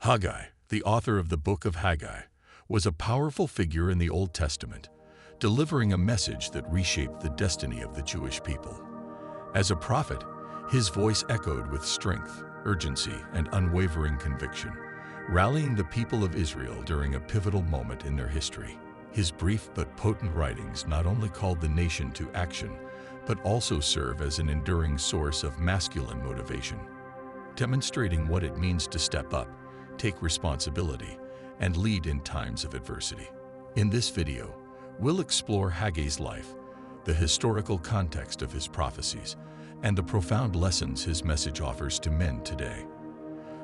Haggai, the author of the Book of Haggai, was a powerful figure in the Old Testament, delivering a message that reshaped the destiny of the Jewish people. As a prophet, his voice echoed with strength, urgency, and unwavering conviction, rallying the people of Israel during a pivotal moment in their history. His brief but potent writings not only called the nation to action, but also serve as an enduring source of masculine motivation, demonstrating what it means to step up, take responsibility, and lead in times of adversity. In this video, we'll explore Haggai's life, the historical context of his prophecies, and the profound lessons his message offers to men today.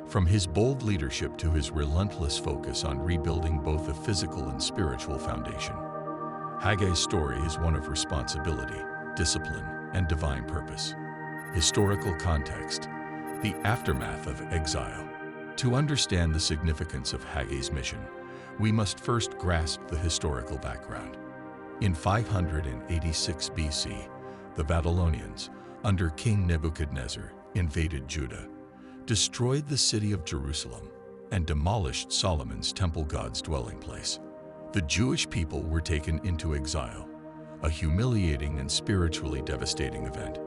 From his bold leadership to his relentless focus on rebuilding both a physical and spiritual foundation, Haggai's story is one of responsibility, discipline, and divine purpose. Historical context: the aftermath of exile. To understand the significance of Haggai's mission, we must first grasp the historical background. In 586 BC, the Babylonians, under King Nebuchadnezzar, invaded Judah, destroyed the city of Jerusalem, and demolished Solomon's temple, God's dwelling place. The Jewish people were taken into exile, a humiliating and spiritually devastating event.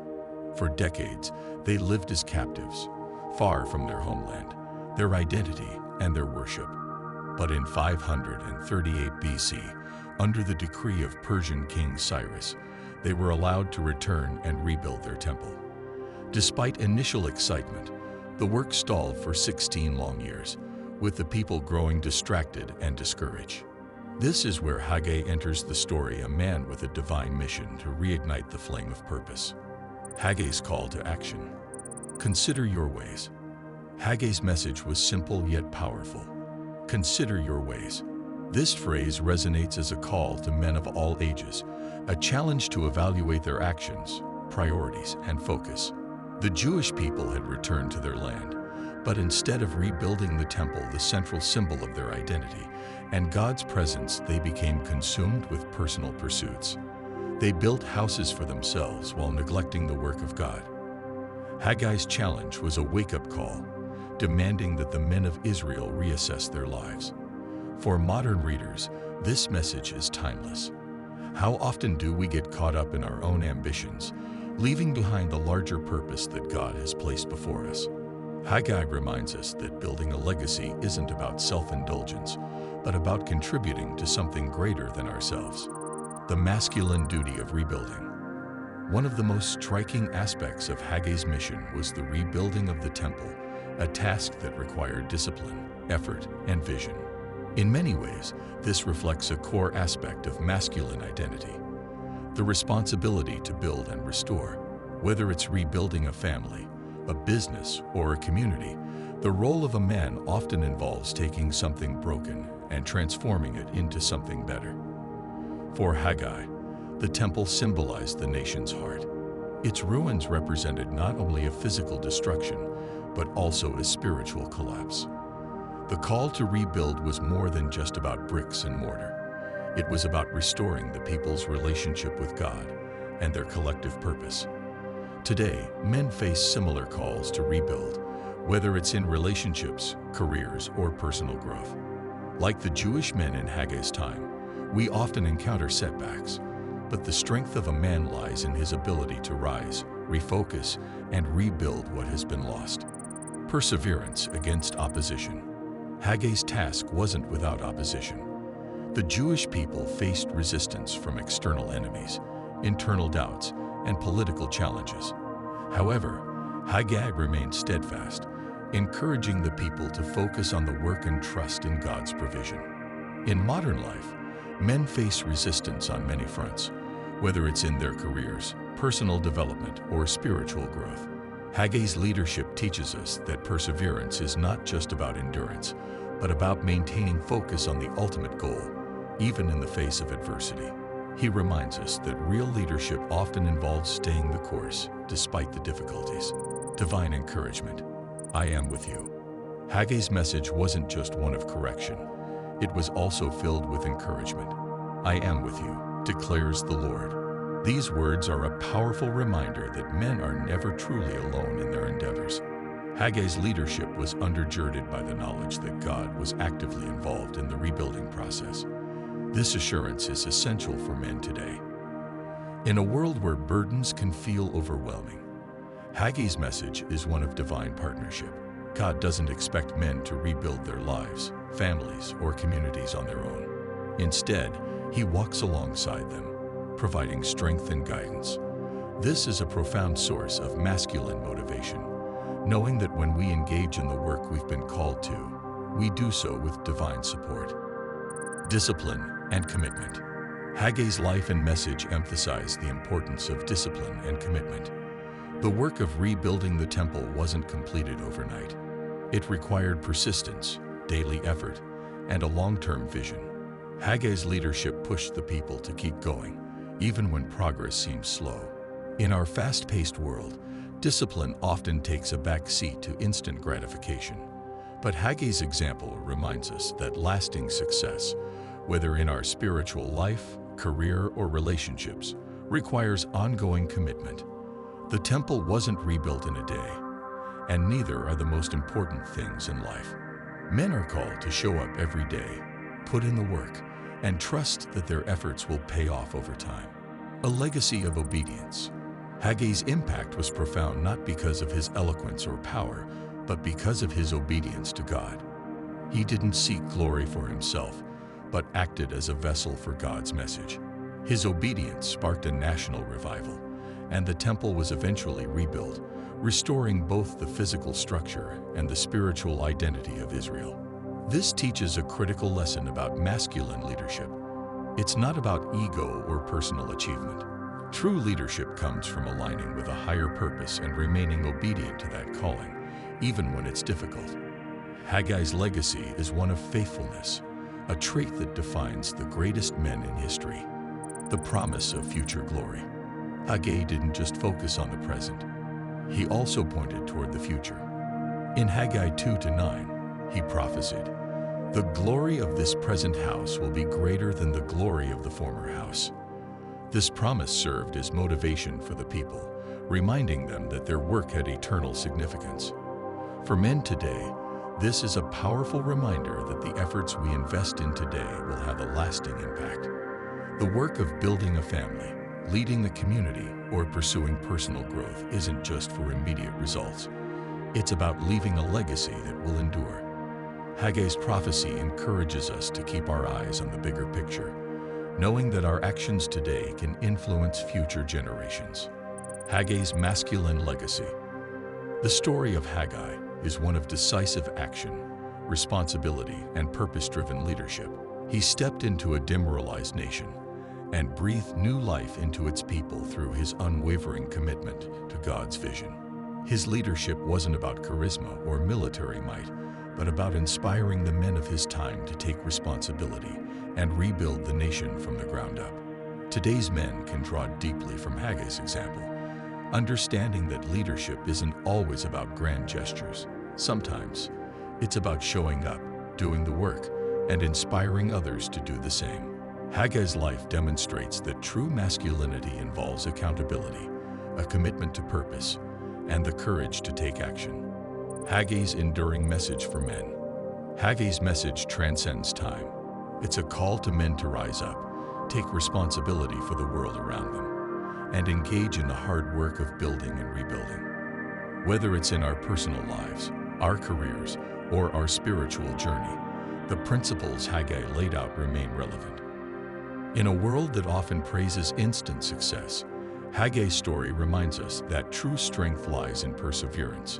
For decades, they lived as captives, far from their homeland, their identity, and their worship. But in 538 BC, under the decree of Persian King Cyrus, they were allowed to return and rebuild their temple. Despite initial excitement, the work stalled for 16 long years, with the people growing distracted and discouraged. This is where Haggai enters the story, a man with a divine mission to reignite the flame of purpose. Haggai's call to action. Consider your ways. Haggai's message was simple yet powerful. Consider your ways. This phrase resonates as a call to men of all ages, a challenge to evaluate their actions, priorities, and focus. The Jewish people had returned to their land, but instead of rebuilding the temple, the central symbol of their identity, and God's presence, they became consumed with personal pursuits. They built houses for themselves while neglecting the work of God. Haggai's challenge was a wake-up call, demanding that the men of Israel reassess their lives. For modern readers, this message is timeless. How often do we get caught up in our own ambitions, leaving behind the larger purpose that God has placed before us? Haggai reminds us that building a legacy isn't about self-indulgence, but about contributing to something greater than ourselves. The masculine duty of rebuilding. One of the most striking aspects of Haggai's mission was the rebuilding of the temple, a task that required discipline, effort, and vision. In many ways, this reflects a core aspect of masculine identity: the responsibility to build and restore. Whether it's rebuilding a family, a business, or a community, the role of a man often involves taking something broken and transforming it into something better. For Haggai, the temple symbolized the nation's heart. Its ruins represented not only a physical destruction, but also a spiritual collapse. The call to rebuild was more than just about bricks and mortar. It was about restoring the people's relationship with God and their collective purpose. Today, men face similar calls to rebuild, whether it's in relationships, careers, or personal growth. Like the Jewish men in Haggai's time, we often encounter setbacks, but the strength of a man lies in his ability to rise, refocus, and rebuild what has been lost. Perseverance against opposition. Haggai's task wasn't without opposition. The Jewish people faced resistance from external enemies, internal doubts, and political challenges. However, Haggai remained steadfast, encouraging the people to focus on the work and trust in God's provision. In modern life, men face resistance on many fronts, whether it's in their careers, personal development, or spiritual growth. Haggai's leadership teaches us that perseverance is not just about endurance, but about maintaining focus on the ultimate goal, even in the face of adversity. He reminds us that real leadership often involves staying the course, despite the difficulties. Divine encouragement. I am with you. Haggai's message wasn't just one of correction. It was also filled with encouragement. I am with you, declares the Lord. These words are a powerful reminder that men are never truly alone in their endeavors. Haggai's leadership was undergirded by the knowledge that God was actively involved in the rebuilding process. This assurance is essential for men today. In a world where burdens can feel overwhelming, Haggai's message is one of divine partnership. God doesn't expect men to rebuild their lives, families, or communities on their own. Instead, He walks alongside them, providing strength and guidance. This is a profound source of masculine motivation, knowing that when we engage in the work we've been called to, we do so with divine support. Discipline and commitment. Haggai's life and message emphasize the importance of discipline and commitment. The work of rebuilding the temple wasn't completed overnight. It required persistence, daily effort, and a long-term vision. Haggai's leadership pushed the people to keep going, even when progress seems slow. In our fast-paced world, discipline often takes a back seat to instant gratification. But Haggai's example reminds us that lasting success, whether in our spiritual life, career, or relationships, requires ongoing commitment. The temple wasn't rebuilt in a day, and neither are the most important things in life. Men are called to show up every day, put in the work, and trust that their efforts will pay off over time. A legacy of obedience. Haggai's impact was profound not because of his eloquence or power, but because of his obedience to God. He didn't seek glory for himself, but acted as a vessel for God's message. His obedience sparked a national revival, and the temple was eventually rebuilt, restoring both the physical structure and the spiritual identity of Israel. This teaches a critical lesson about masculine leadership. It's not about ego or personal achievement. True leadership comes from aligning with a higher purpose and remaining obedient to that calling, even when it's difficult. Haggai's legacy is one of faithfulness, a trait that defines the greatest men in history. The promise of future glory. Haggai didn't just focus on the present. He also pointed toward the future. In Haggai 2-9, he prophesied, "The glory of this present house will be greater than the glory of the former house." This promise served as motivation for the people, reminding them that their work had eternal significance. For men today, this is a powerful reminder that the efforts we invest in today will have a lasting impact. The work of building a family, leading a community, or pursuing personal growth isn't just for immediate results. It's about leaving a legacy that will endure. Haggai's prophecy encourages us to keep our eyes on the bigger picture, knowing that our actions today can influence future generations. Haggai's masculine legacy. The story of Haggai is one of decisive action, responsibility, and purpose-driven leadership. He stepped into a demoralized nation and breathed new life into its people through his unwavering commitment to God's vision. His leadership wasn't about charisma or military might, but about inspiring the men of his time to take responsibility and rebuild the nation from the ground up. Today's men can draw deeply from Haggai's example, understanding that leadership isn't always about grand gestures. Sometimes, it's about showing up, doing the work, and inspiring others to do the same. Haggai's life demonstrates that true masculinity involves accountability, a commitment to purpose, and the courage to take action. Haggai's enduring message for men. Haggai's message transcends time. It's a call to men to rise up, take responsibility for the world around them, and engage in the hard work of building and rebuilding. Whether it's in our personal lives, our careers, or our spiritual journey, the principles Haggai laid out remain relevant. In a world that often praises instant success, Haggai's story reminds us that true strength lies in perseverance,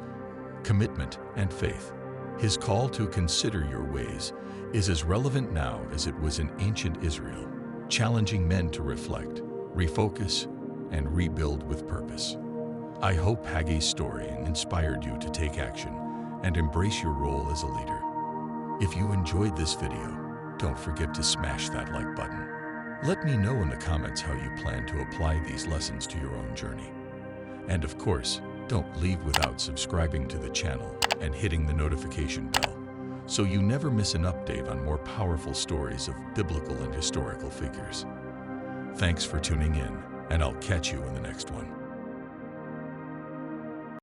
commitment, and faith. His call to consider your ways is as relevant now as it was in ancient Israel, challenging men to reflect, refocus, and rebuild with purpose. I hope Haggai's story inspired you to take action and embrace your role as a leader. If you enjoyed this video, don't forget to smash that like button. Let me know in the comments how you plan to apply these lessons to your own journey. And of course, don't leave without subscribing to the channel and hitting the notification bell so you never miss an update on more powerful stories of biblical and historical figures. Thanks for tuning in, and I'll catch you in the next one.